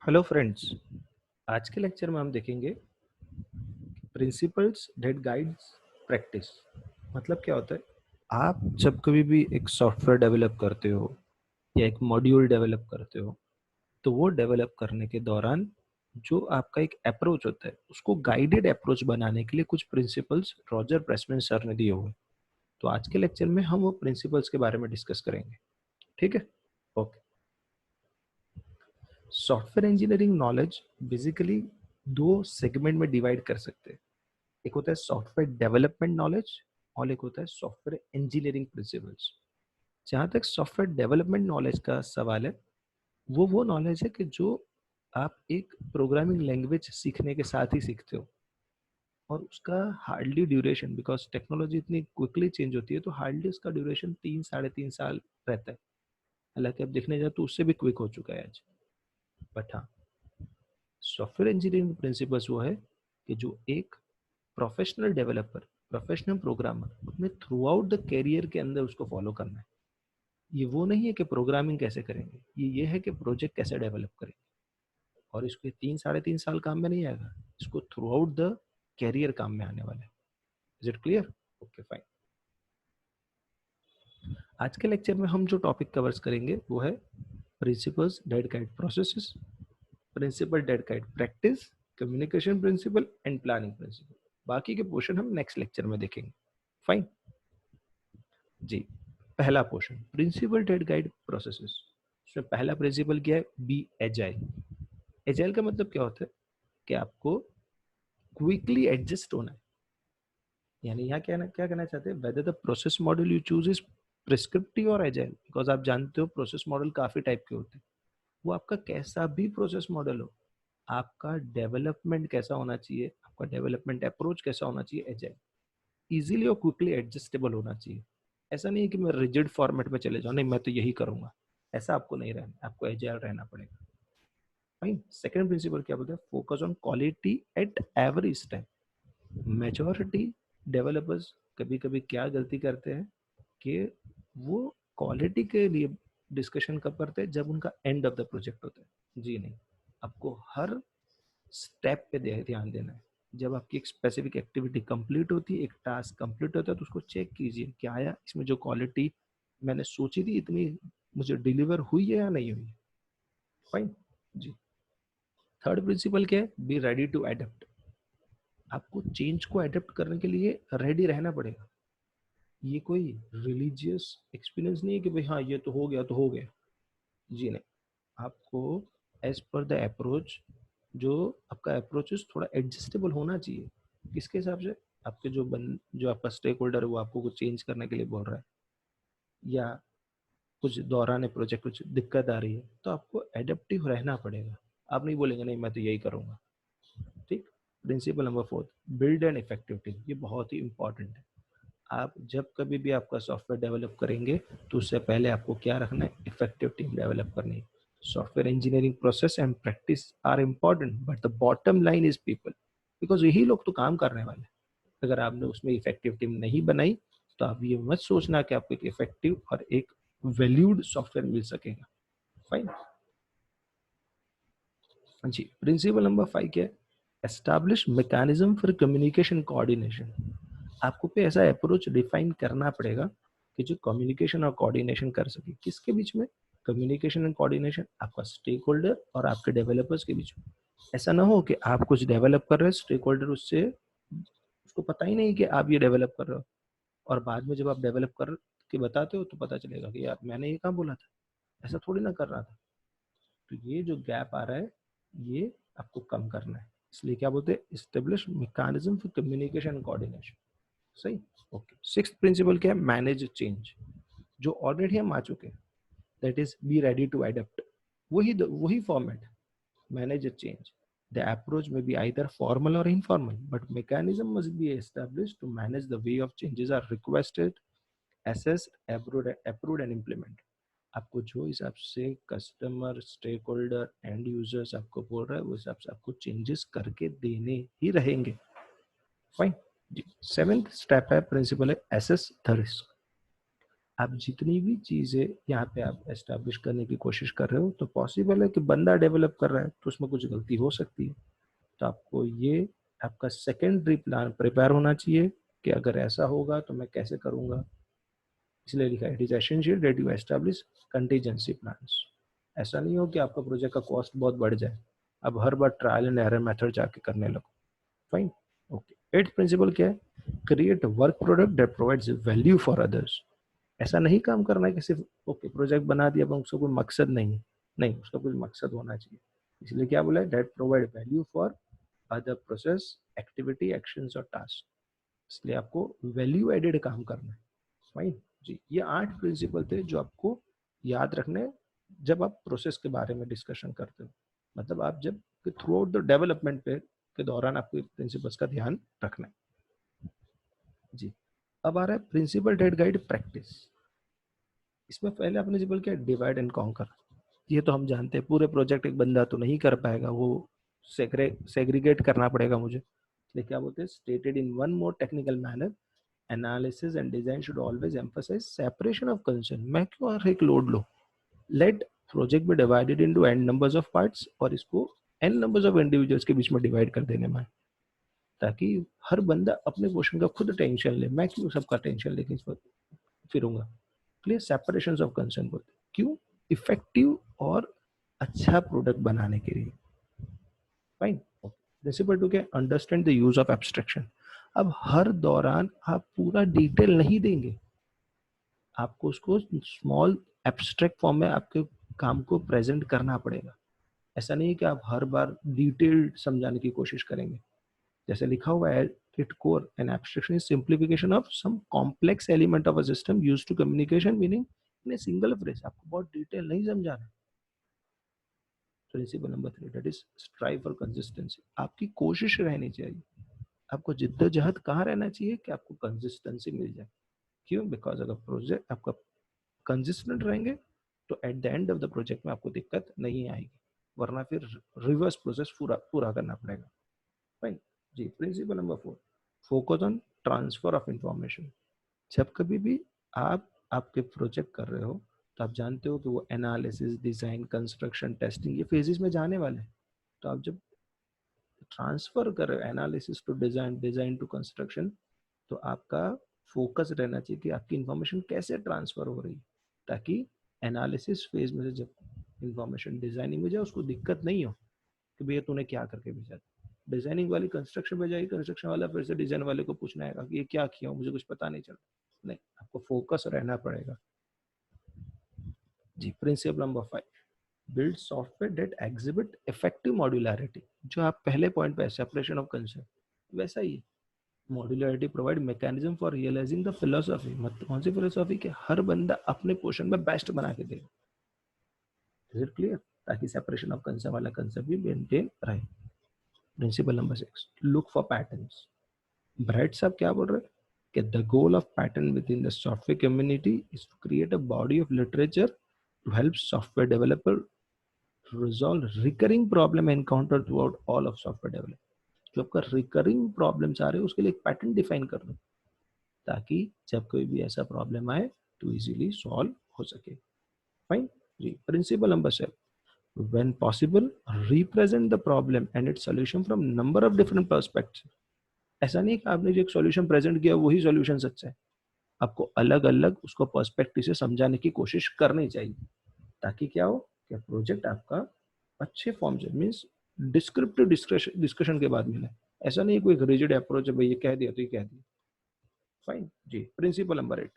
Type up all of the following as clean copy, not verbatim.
Hello friends. आज के lecture में हम देखेंगे प्रिंसिपल्स दैट गाइड्स प्रैक्टिस। मतलब क्या होता है, आप जब कभी भी एक सॉफ्टवेयर डेवलप करते हो या एक मॉड्यूल डेवलप करते हो, तो वो डेवलप करने के दौरान जो आपका एक अप्रोच होता है, उसको गाइडेड अप्रोच बनाने के लिए कुछ प्रिंसिपल्स रॉजर प्रेसमैन सर ने दिए हुए हैं। तो आज के लेक्चर में हम वो प्रिंसिपल्स के बारे में डिस्कस करेंगे। ठीक है, okay. Software engineering knowledge basically दो सेगमेंट में डिवाइड कर सकते हैं। एक होता है सॉफ्टवेयर डेवलपमेंट नॉलेज और एक होता है सॉफ्टवेयर इंजीनियरिंग प्रिंसिपल्स। जहाँ तक सॉफ्टवेयर डेवलपमेंट नॉलेज का सवाल है, वो नॉलेज है कि जो आप एक प्रोग्रामिंग लैंग्वेज सीखने के साथ ही सीखते हो, और उसका हार्डली ड्यूरेशन, बिकॉज टेक्नोलॉजी इतनी क्विकली चेंज होती है, तो हार्डली उसका ड्यूरेशन 3 साढ़े 3 साल रहता है। हालांकि अब देखने जाए तो उससे भी क्विक हो चुका है आज। बट हाँ, सॉफ्टवेयर इंजीनियरिंग प्रिंसिपल्स वो है कि जो एक प्रोफेशनल डेवलपर, प्रोफेशनल प्रोग्रामर अपने थ्रू आउट द कैरियर के अंदर उसको फॉलो करना है। ये वो नहीं है कि प्रोग्रामिंग कैसे करेंगे, ये है कि प्रोजेक्ट कैसे डेवलप करेंगे। और इसको 3 साढ़े 3 साल काम में नहीं आएगा, इसको थ्रू आउट द कैरियर काम में आने वाला है। Is it clear? Okay, fine. आज के लेक्चर में हम जो टॉपिक कवर्स करेंगे वो है principles that guide processes, principle that guide practice, communication principle and planning principle. बाकी के पोर्शन हम नेक्स्ट लेक्चर में देखेंगे। फाइन जी। पहला portion principle that guide processes. इसमें पहला प्रिंसिपल क्या है? B agile. एजाइल का मतलब क्या होता है कि आपको क्विकली एडजस्ट होना है। यानी यहाँ क्या कहना चाहते हैं, whether the process model you choose is prescriptive और एजाइल। बिकॉज आप जानते हो प्रोसेस मॉडल काफी टाइप के होते हैं। वो आपका कैसा भी प्रोसेस मॉडल हो, आपका डेवलपमेंट कैसा होना चाहिए, आपका डेवलपमेंट अप्रोच कैसा होना चाहिए, एजाइल। इजीली और क्विकली एडजस्टेबल होना चाहिए। ऐसा नहीं है कि मैं रिजिड फॉर्मेट में चले जाऊँ, नहीं मैं तो यही करूंगा। ऐसा आपको नहीं रहना, आपको एजाइल रहना पड़ेगा। फाइन। सेकंड प्रिंसिपल क्या बोलते हैं? Focus on quality at every step. Majority developers कभी कभी क्या गलती करते हैं कि वो क्वालिटी के लिए डिस्कशन कब करते हैं? जब उनका एंड ऑफ द प्रोजेक्ट होता है। जी नहीं, आपको हर स्टेप पे ध्यान देना है। जब आपकी एक स्पेसिफिक एक्टिविटी कंप्लीट होती है, एक टास्क कंप्लीट होता है, तो उसको चेक कीजिए कि आया इसमें जो क्वालिटी मैंने सोची थी इतनी मुझे डिलीवर हुई है या नहीं हुई है। फाइन जी। थर्ड प्रिंसिपल क्या है? Be ready to adapt. आपको चेंज को एडेप्ट करने के लिए रेडी रहना पड़ेगा। ये कोई रिलीजियस एक्सपीरियंस नहीं है कि भाई हाँ ये तो हो गया तो हो गया। जी नहीं, आपको एज पर द अप्रोच, जो आपका अप्रोच है थोड़ा एडजस्टेबल होना चाहिए। किसके हिसाब से? आपके जो आपका स्टेक होल्डर है वो आपको कुछ चेंज करने के लिए बोल रहा है, या कुछ दौरान प्रोजेक्ट कुछ दिक्कत आ रही है, तो आपको एडेप्टिव रहना पड़ेगा। आप नहीं बोलेंगे नहीं मैं तो यही करूंगा। ठीक। Principle number fourth, build an effective team. ये बहुत ही इंपॉर्टेंट है। आप जब कभी भी आपका सॉफ्टवेयर डेवलप करेंगे, तो उससे पहले आपको क्या रखना है? इफेक्टिव टीम डेवलप करनी है। Software engineering process and practice are important, but the bottom line is people. Because यही लोग तो काम करने वाले हैं। अगर आपने उसमें इफेक्टिव टीम नहीं बनाई, तो आप ये मत सोचना कि आपको एक इफेक्टिव और एक वैल्यूड सॉफ्टवेयर मिल सकेगा। फाइन जी। प्रिंसिपल नंबर 5 क्या है? Establish mechanism for communication coordination. आपको पे ऐसा अप्रोच डिफाइन करना पड़ेगा कि जो कम्युनिकेशन और कोऑर्डिनेशन कर सके। किसके बीच में? कम्युनिकेशन एंड कोऑर्डिनेशन आपका स्टेक होल्डर और आपके डेवलपर्स के बीच में। ऐसा ना हो कि आप कुछ डेवलप कर रहे हो, स्टेक होल्डर उससे उसको पता ही नहीं कि आप ये डेवलप कर रहे हो, और बाद में जब आप डेवलप कर के बताते हो तो पता चलेगा कि यार मैंने ये कहाँ बोला था, ऐसा थोड़ी ना कर रहा था। तो ये जो गैप आ रहा है, ये आपको कम करना है। इसलिए क्या बोलते हैं? Establish mechanism for communication coordination. सही। ओके। सिक्स्थ प्रिंसिपल क्या है? Manage change. जो ऑलरेडी हम आ चुके हैं, that is be ready to adapt. वही format, manage change. The approach may be either formal or informal, but mechanism must be established to manage the way of changes are requested, assessed, approved and implemented. आपको जो हिसाब से customer, stakeholder, end users आपको बोल रहा है, उस हिसाब से आपको चेंजेस करके देने ही रहेंगे। फाइन जी। सेवेंथ स्टेप है, प्रिंसिपल है एसेस द रिस्क। आप जितनी भी चीजें यहाँ पे आप एस्टैब्लिश करने की कोशिश कर रहे हो, तो पॉसिबल है कि बंदा डेवलप कर रहा है तो उसमें कुछ गलती हो सकती है। तो आपको ये आपका सेकेंडरी प्लान प्रिपेयर होना चाहिए कि अगर ऐसा होगा तो मैं कैसे करूंगा। इसलिए लिखा है it is essential that you establish contingency plans. ऐसा नहीं हो कि आपका प्रोजेक्ट का कॉस्ट बहुत बढ़ जाए, अब हर बार ट्रायल एंड एरर मेथड जाके करने लगो। Fine, okay. एट प्रिंसिपल क्या है? Create work product that provides value for others. ऐसा नहीं काम करना है कि सिर्फ ओके प्रोजेक्ट बना दिया पर उसका कोई मकसद नहीं है, नहीं, उसका कोई मकसद होना चाहिए। इसलिए क्या बोला है? That provide value for other process activity actions और टास्क। इसलिए आपको वैल्यू एडेड काम करना है। फाइन जी, ये 8 प्रिंसिपल थे जो आपको याद रखने जब आप प्रोसेस के बारे में डिस्कशन करते हो। मतलब आप जब थ्रू आउट द डेवलपमेंट पे के दौरान आपको प्रिंसिपल्स का ध्यान रखना है जी। अब आ रहा है प्रिंसिपल डेट गाइड प्रैक्टिस। इसमें पहला प्रिंसिपल क्या है? Divide and conquer. ये तो हम जानते हैं, पूरे प्रोजेक्ट एक बंदा तो नहीं कर पाएगा, वो सेग्रीगेट करना पड़ेगा मुझे। इसलिए क्या बोलते हैं? Stated in one more technical manner, analysis and design should always emphasise separation of concern. मैं क्यों हर एक लोड लो? Let project be divided into n numbers of parts, और इसको एन नंबर्स ऑफ इंडिविजुअल्स के बीच में डिवाइड कर देने में, ताकि हर बंदा अपने पोर्शन का खुद टेंशन ले। मैं क्यों सबका टेंशन लेके इस पर फिरूंगा? इसलिए सेपरेशन ऑफ कंसर्न बोलते हैं। क्यों? इफेक्टिव और अच्छा प्रोडक्ट बनाने के लिए। फाइन, प्रिंसिपल टू क्या? Understand the use of abstraction. अब हर दौरान आप पूरा डिटेल नहीं देंगे, आपको उसको स्मॉल एब्स्ट्रैक्ट फॉर्म में आपके काम को प्रेजेंट करना पड़ेगा। ऐसा नहीं है कि आप हर बार डिटेल्ड समझाने की कोशिश करेंगे। जैसे लिखा हुआ है, it core an abstraction is simplification of some complex element of a system used to communication, meaning in a single phrase. आपको बहुत डिटेल नहीं समझाना। Principle number 3 that is strive for consistency. आपकी कोशिश रहनी चाहिए, आपको जिद्दोजहद कहाँ रहना चाहिए कि आपको कंसिस्टेंसी मिल जाए। क्यों? बिकॉज अगर प्रोजेक्ट आपका कंसिस्टेंट रहेंगे तो at the end of the project में आपको दिक्कत नहीं आएगी, वरना फिर रिवर्स प्रोसेस पूरा पूरा करना पड़ेगा। फाइन जी। Principle number 4, focus on transfer of information. जब कभी भी आप आपके प्रोजेक्ट कर रहे हो तो आप जानते हो कि वो एनालिसिस, डिजाइन, कंस्ट्रक्शन, टेस्टिंग, ये फेजेस में जाने वाले हैं। तो आप जब ट्रांसफर कर रहे हो analysis to design, design to construction, तो आपका फोकस रहना चाहिए कि आपकी इंफॉर्मेशन कैसे ट्रांसफर हो रही है, ताकि एनालिसिस फेज में से जब इंफॉर्मेशन डिजाइनिंग में जाए उसको दिक्कत नहीं हो कि भैया तूने क्या करके भेजा। डिजाइनिंग वाली कंस्ट्रक्शन में जाएगी, कंस्ट्रक्शन वाला फिर से डिजाइन वाले को पूछना है कि ये क्या किया, मुझे कुछ पता नहीं चला। नहीं, आपको फोकस रहना पड़ेगा जी। Principle number 5, build software that exhibit effective modularity. जो आप पहले पॉइंट पे सेपरेशन ऑफ कंसर्न, वैसा ही modularity provide mechanism for realizing the philosophy. मतलब कौन सी फिलोसॉफी? के हर बंदा अपने पोर्शन में बेस्ट बना के देगा। Is it clear? ताकि सेपरेशन ऑफ कंसर्न वाला कंसेप्ट भी मेंटेन रहे। Principle number 6, look for patterns. Bright साहब क्या बोल रहे हैं कि the goal of pattern within the software community is to create a body of literature to help software developer resolve recurring problem encounter throughout all of software development. जो आपका recurring problems आ रहे हैं उसके लिए एक pattern define कर दो, ताकि जब कोई भी ऐसा प्रॉब्लम आए तो इजीली सॉल्व हो सके। फाइन जी। Principle number 7, when possible represent the problem and its solution from number of different perspectives। ऐसा नहीं कि आपने जो एक सॉल्यूशन प्रेजेंट किया वही सॉल्यूशन सच्चा है, आपको अलग अलग उसको पर्सपेक्टिव से समझाने की कोशिश करनी चाहिए, ताकि क्या हो कि प्रोजेक्ट आपका अच्छे फॉर्म से, मीन्स डिस्क्रिप्टिव डिस्कशन के बाद मिले। ऐसा नहीं कोई रिजिड अप्रोच है, भाई ये कह दिया तो ये कह दिया। फाइन जी। Principle number 8,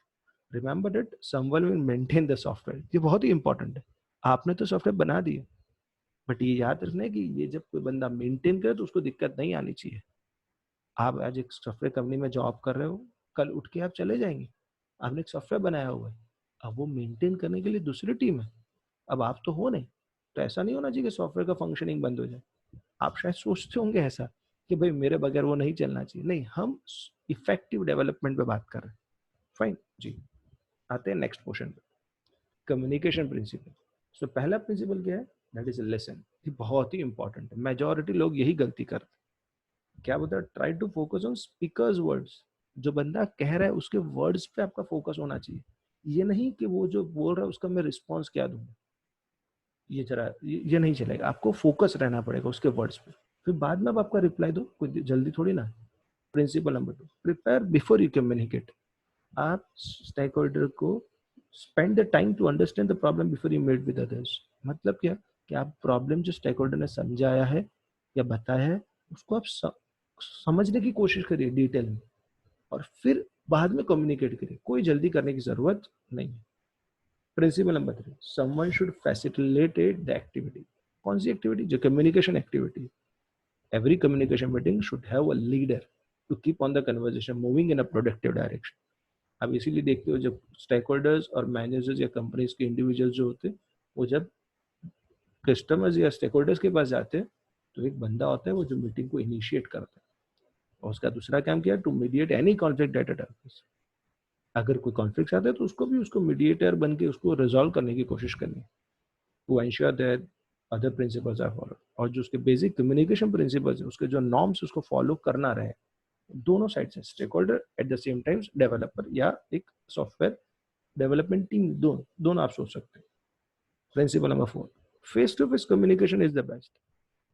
remember that someone will maintain the software. ये बहुत ही इंपॉर्टेंट है। आपने तो सॉफ्टवेयर बना दिया, बट ये याद रखना है कि ये जब कोई बंदा मेंटेन करे तो उसको दिक्कत नहीं आनी चाहिए। आप आज एक सॉफ्टवेयर कंपनी में जॉब कर रहे हो, कल उठ के आप चले जाएंगे, आपने एक सॉफ्टवेयर बनाया हुआ है, अब वो मेंटेन करने के लिए दूसरी टीम है, अब आप तो हो नहीं। तो ऐसा नहीं होना चाहिए कि सॉफ्टवेयर का फंक्शनिंग बंद हो जाए। आप शायद सोचते होंगे ऐसा कि भाई मेरे बगैर वो नहीं चलना चाहिए, नहीं, हम इफेक्टिव डेवलपमेंट पे बात कर रहे हैं। फाइन जी। आते हैं नेक्स्ट पोर्शन पे, कम्युनिकेशन प्रिंसिपल। सो पहला प्रिंसिपल क्या है? That is listen. ये बहुत ही इंपॉर्टेंट है, मेजोरिटी लोग यही गलती करते हैं। क्या बोलता है? Try to focus on speakers words. जो बंदा कह रहा है उसके वर्ड्स पे आपका फोकस होना चाहिए। ये नहीं कि वो जो बोल रहा है उसका मैं रिस्पॉन्स क्या दूंगा, ये जरा ये नहीं चलेगा, आपको फोकस रहना पड़ेगा उसके वर्ड्स पे, फिर बाद में आप आपका रिप्लाई दो, कोई जल्दी थोड़ी ना। Principle number 2, prepare before you communicate. आप स्टेक होल्डर को spend the time to understand the problem before you meet with others. मतलब क्या, कि आप प्रॉब्लम जो स्टेक होल्डर ने समझाया है या बताया है उसको आप समझने की कोशिश करिए डिटेल में, और फिर बाद में कम्युनिकेट करिए, कोई जल्दी करने की जरूरत नहीं है। Principle number 3, someone should facilitate the activity. कौन सी एक्टिविटी, जो communication activity. Every communication meeting should have a leader to keep on the conversation moving in a productive direction. आप इसीलिए देखते हो जब स्टेक होल्डर्स और मैनेजर्स या कंपनीज के इंडिविजुअल जो होते हैं, वो जब कस्टमर्स या स्टेक होल्डर्स के पास जाते हैं तो एक बंदा होता है वो जो मीटिंग को इनिशिएट करता है, और उसका दूसरा काम क्या है, to mediate any conflict at a. अगर कोई कॉन्फ्लिक्ट आता है तो उसको भी उसको मीडिएटर बन के उसको रिजॉल्व करने की कोशिश करनी है, to ensure that other principles are follow, और जो उसके बेसिक कम्युनिकेशन प्रिंसिपल्स है उसके जो नॉर्म्स उसको फॉलो करना रहे, दोनों साइड से stakeholder at the same time developer या एक सॉफ्टवेयर डेवलपमेंट टीम, दोनों आप सोच सकते हैं। Principle number 4, face to face communication is the best.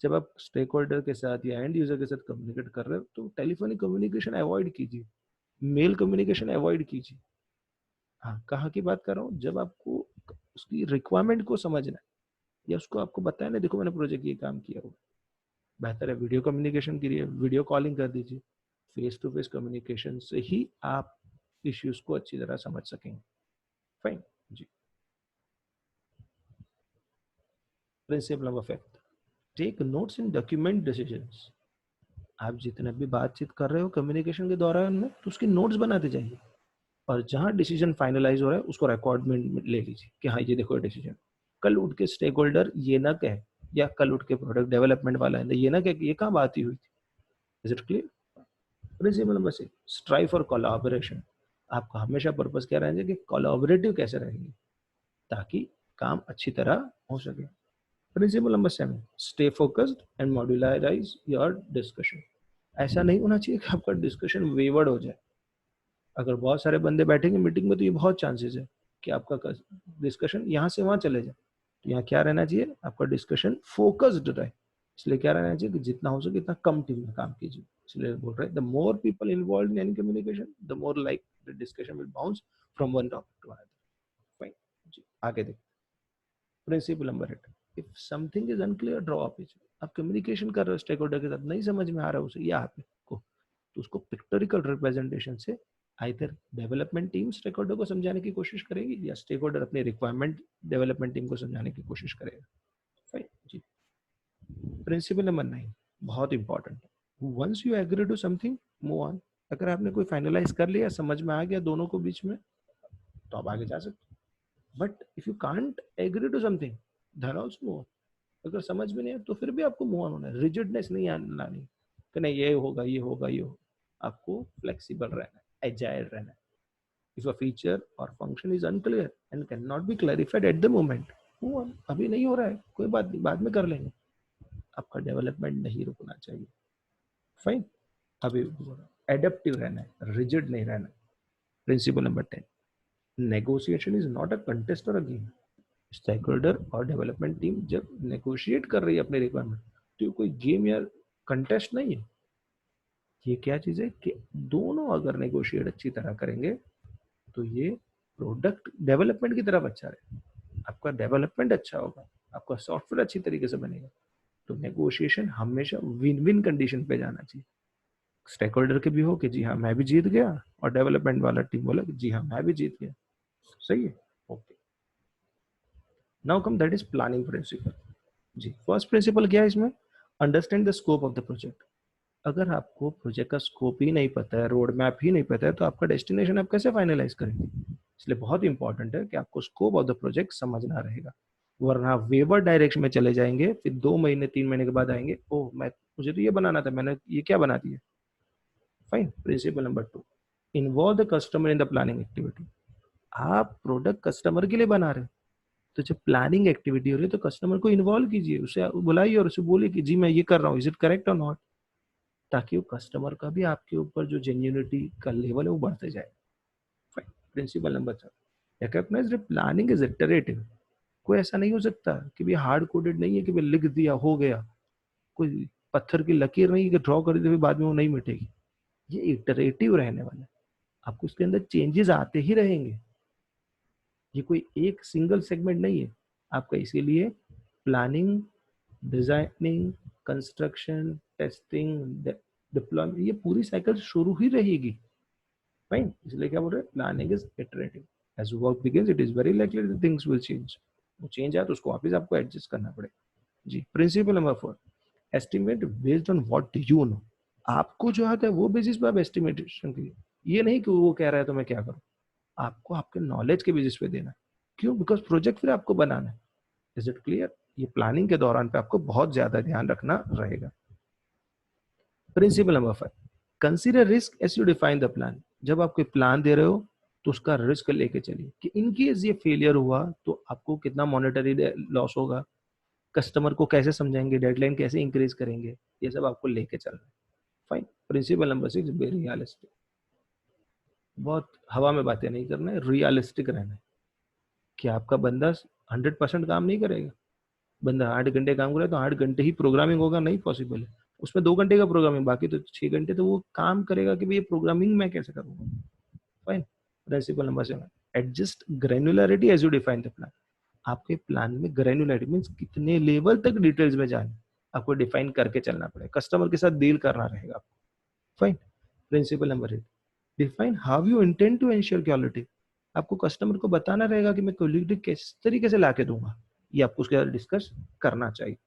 जब आप स्टेक होल्डर के साथ या एंड यूजर के साथ कम्युनिकेट कर रहे हो तो टेलीफोनिक कम्युनिकेशन अवॉइड कीजिए, मेल कम्युनिकेशन अवॉइड कीजिए। हाँ, कहाँ की बात कर रहा हूँ, जब आपको उसकी रिक्वायरमेंट को समझना है या उसको आपको बताया ना, देखो मैंने प्रोजेक्ट ये काम किया हुआ, बेहतर है वीडियो कम्युनिकेशन के लिए वीडियो कॉलिंग कर दीजिए। फेस टू फेस कम्युनिकेशन से ही आप इश्यूज को अच्छी तरह समझ सकेंगे। फाइन जी। प्रिंसिपल नंबर 5, टेक नोट्स इन डॉक्यूमेंट डिसीजंस। आप जितना भी बातचीत कर रहे हो कम्युनिकेशन के दौरान में तो उसकी नोट्स बनाते जाइए, और जहां डिसीजन फाइनलाइज हो रहा है उसको रिकॉर्ड में ले लीजिए कि हाँ ये देखो डिसीजन। कल उठ के स्टेक होल्डर ये ना कहे, या कल उठ के प्रोडक्ट डेवलपमेंट वाला है ये ना कहे कि ये कहाँ बात ही हुई थी। Is it clear? Principal number 6, strive for collaboration. आपका हमेशा पर्पस क्या रहेंगे कि कोलैबोरेटिव कैसे रहेंगे ताकि काम अच्छी तरह हो सके। Principle number 7, stay focused and modularize your discussion. ऐसा नहीं होना चाहिए कि आपका डिस्कशन वेवर्ड हो जाए। अगर बहुत सारे बंदे बैठेंगे मीटिंग में तो ये बहुत चांसेस है कि आपका डिस्कशन यहाँ से वहाँ चले जाए। तो यहाँ क्या रहना चाहिए, आपका डिस्कशन फोकस्ड रहे। इसलिए क्या रहना चाहिए कि जितना हो सके इतना कम टीम में काम कीजिए। इसलिए बोल रहे हैं the more people involve in any communication the more like the discussion will bounce from one topic to another. Fine जी, आगे देखते। Principle number 8, if something is unclear draw a picture. आप कम्युनिकेशन कर रहे हो स्टेक होल्डर के साथ, नहीं समझ में आ रहा है उसे या आपको, तो उसको पिक्टोरिकल रिप्रेजेंटेशन से either development team stakeholder को समझाने की कोशिश करेगी या स्टेक होल्डर अपनी रिक्वायरमेंट डेवलपमेंट टीम को समझाने की कोशिश करेगा। फाइन जी। प्रिंसिपल नंबर 9, बहुत important, once you agree to something move on. अगर आपने कोई फाइनलाइज कर लिया, समझ में आ गया दोनों को बीच में, तो आप आगे जा सकते। But if you can't agree to something then also move on. अगर समझ में नहीं है तो फिर भी आपको मूव ऑन होना है, रिजिडनेस नहीं लानी कि नहीं ये होगा ये होगा ये होगा। आपको फ्लेक्सिबल रहना है, एजाइल रहना है। If a feature or function is unclear and cannot be clarified at the moment, move on. अभी नहीं हो रहा है कोई बात नहीं, बाद में कर लेंगे। आपका डेवलपमेंट नहीं रुकना चाहिए। फाइन, अभी एडेप्टिव रहना है, रिजिड नहीं रहना है। Principle number 10, negotiation is not a contest और अ गेम। स्टेक होल्डर और डेवलपमेंट टीम जब नेगोशिएट कर रही है अपने रिक्वायरमेंट तो ये कोई गेम या कंटेस्ट नहीं है। ये क्या चीज है कि दोनों अगर नेगोशिएट अच्छी तरह करेंगे तो ये प्रोडक्ट डेवलपमेंट की तरफ अच्छा है, आपका डेवलपमेंट अच्छा होगा, आपका सॉफ्टवेयर अच्छी तरीके से बनेगा। तो नेगोशिएशन हमेशा विन विन कंडीशन पे जाना चाहिए। स्टेक होल्डर के भी हो कि जी हाँ मैं भी जीत गया, और डेवलपमेंट वाला टीम बोला कि जी हाँ मैं भी जीत गया। सही है, okay. Now come that is planning principle. जी, फर्स्ट प्रिंसिपल क्या है इसमें, understand the scope of the project. अगर आपको प्रोजेक्ट का स्कोप ही नहीं पता है, रोड मैप ही नहीं पता है, तो आपका डेस्टिनेशन आप कैसे फाइनलाइज करेंगे। इसलिए बहुत इंपॉर्टेंट है कि आपको स्कोप ऑफ द प्रोजेक्ट समझना रहेगा, वरना वेवर डायरेक्शन में चले जाएंगे, फिर 2 महीने 3 महीने के बाद आएंगे, ओह मैं मुझे तो ये बनाना था, मैंने ये क्या बना दिया। Fine. Principle number 2, involve the customer in the planning activity. आप प्रोडक्ट कस्टमर के लिए बना रहे हो, तो जब प्लानिंग एक्टिविटी हो रही है तो कस्टमर को इन्वॉल्व कीजिए, उसे बुलाइए और उसे बोलिए कि जी मैं ये कर रहा हूँ, इज इट करेक्ट और नॉट, ताकि वो कस्टमर का भी आपके ऊपर जो जेन्युइनिटी का लेवल है वो बढ़ते जाए। Principle number 3, recognise planning is iterative. कोई ऐसा नहीं हो सकता कि भाई हार्ड कोडेड नहीं है कि भाई लिख दिया हो गया, कोई पत्थर की लकीर नहीं है कि ड्रॉ कर दी तो बाद में वो नहीं मिटेगी। ये इटरेटिव रहने वाला है, आपको इसके अंदर चेंजेस आते ही रहेंगे, ये कोई एक सिंगल सेगमेंट नहीं है आपका। इसीलिए planning, designing, construction, testing, deployment, ये पूरी साइकिल शुरू ही रहेगी। फाइन, इसलिए क्या बोल रहे हैं, planning is iterative. As work begins it is very likely that things will change. वो चेंज आए तो उसको वापस आपको एडजस्ट करना पड़ेगा। जी, principle number 4, estimate based on what you know. आपको जो आता है वो बेसिस पे आप एस्टिमेशन कीजिए। ये नहीं कि वो कह रहा है तो मैं क्या करूं, आपको आपके नॉलेज के बेसिस पे देना है। क्यों? बिकॉज प्रोजेक्ट फिर आपको बनाना है। Is it clear? ये प्लानिंग के दौरान पे आपको बहुत ज्यादा ध्यान रखना रहेगा। Principle number 5, consider risk as you define the plan. जब आप कोई प्लान दे रहे हो तो उसका रिस्क लेके चलिए कि इन केस ये फेलियर हुआ तो आपको कितना मॉनेटरी लॉस होगा, कस्टमर को कैसे समझाएंगे, डेडलाइन कैसे इंक्रीज करेंगे, ये सब आपको लेके चलना है। Fine. Principle number 6, be realistic. बहुत हवा में बातें नहीं करना है, रियलिस्टिक रहना है कि आपका बंदा 100% काम नहीं करेगा। बंदा 8 घंटे काम करे तो 8 घंटे ही प्रोग्रामिंग होगा, नहीं पॉसिबल है। उसमें 2 घंटे का प्रोग्रामिंग, बाकी तो 6 घंटे तो वो काम करेगा कि भाई ये प्रोग्रामिंग मैं कैसे करूंगा। Fine. Principle number 7, adjust granularity as you define the plan. आपके प्लान में ग्रेनुलरिटी मीन्स कितने लेवल तक डिटेल्स में जाना आपको डिफाइन करके चलना पड़ेगा, कस्टमर के साथ डील करना रहेगा आपको। Fine. Principle number 8, define how you intend to ensure quality. आपको कस्टमर को बताना रहेगा कि मैं क्वालिटी किस तरीके से लाके दूंगा, ये आपको उसके साथ डिस्कस करना चाहिए।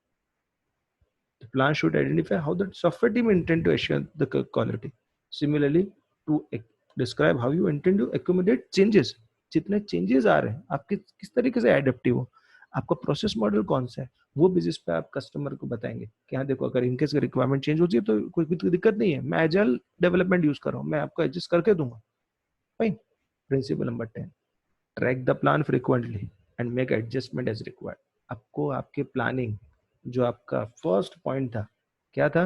The plan should identify how the software team intend to assure the quality. Similarly, to describe how you intend to accommodate changes. जितने चेंजेस आ रहे हैं आप किस तरीके से एडेप्टिव हो, आपका प्रोसेस मॉडल कौन सा है, वो बेसिस पे आप कस्टमर को बताएंगे कि हाँ देखो अगर इनकेस रिक्वायरमेंट चेंज होती है तो कोई दिक्कत नहीं है, मैं एजाइल डेवलपमेंट यूज कर रहा हूँ, मैं आपको एडजस्ट करके दूंगा। Fine. Principle number 10, track the plan frequently and make adjustment as required. आपको आपके प्लानिंग, जो आपका फर्स्ट पॉइंट था क्या था,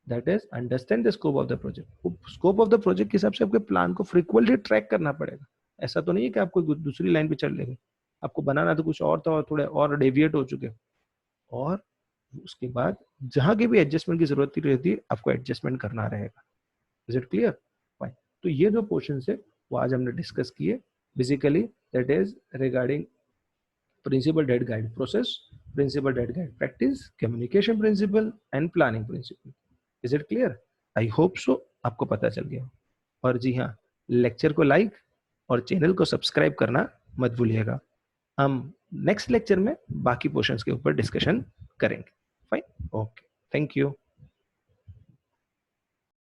that is understand the scope of the project. Scope of the project के हिसाब से आपके प्लान को फ्रिक्वेंटली ट्रैक करना पड़ेगा। ऐसा तो नहीं है कि आपको दूसरी लाइन पे चल लेंगे, आपको बनाना तो कुछ और था और थोड़े और डेविएट हो चुके, और उसके बाद जहां की भी एडजस्टमेंट की जरूरत रहती है आपको एडजस्टमेंट करना रहेगा। Is it clear? फाइन। तो ये जो पोर्शन है वो आज हमने डिस्कस किए basically, that is regarding principal dead guide process, principal dead guide practice, communication principle and planning principle. Is it clear? I hope so आपको पता चल गया। और जी हाँ, लेक्चर को लाइक और चैनल को सब्सक्राइब करना मत भूलिएगा। हम नेक्स्ट लेक्चर में बाकी पोर्शंस के ऊपर डिस्कशन करेंगे। Fine, okay, thank you.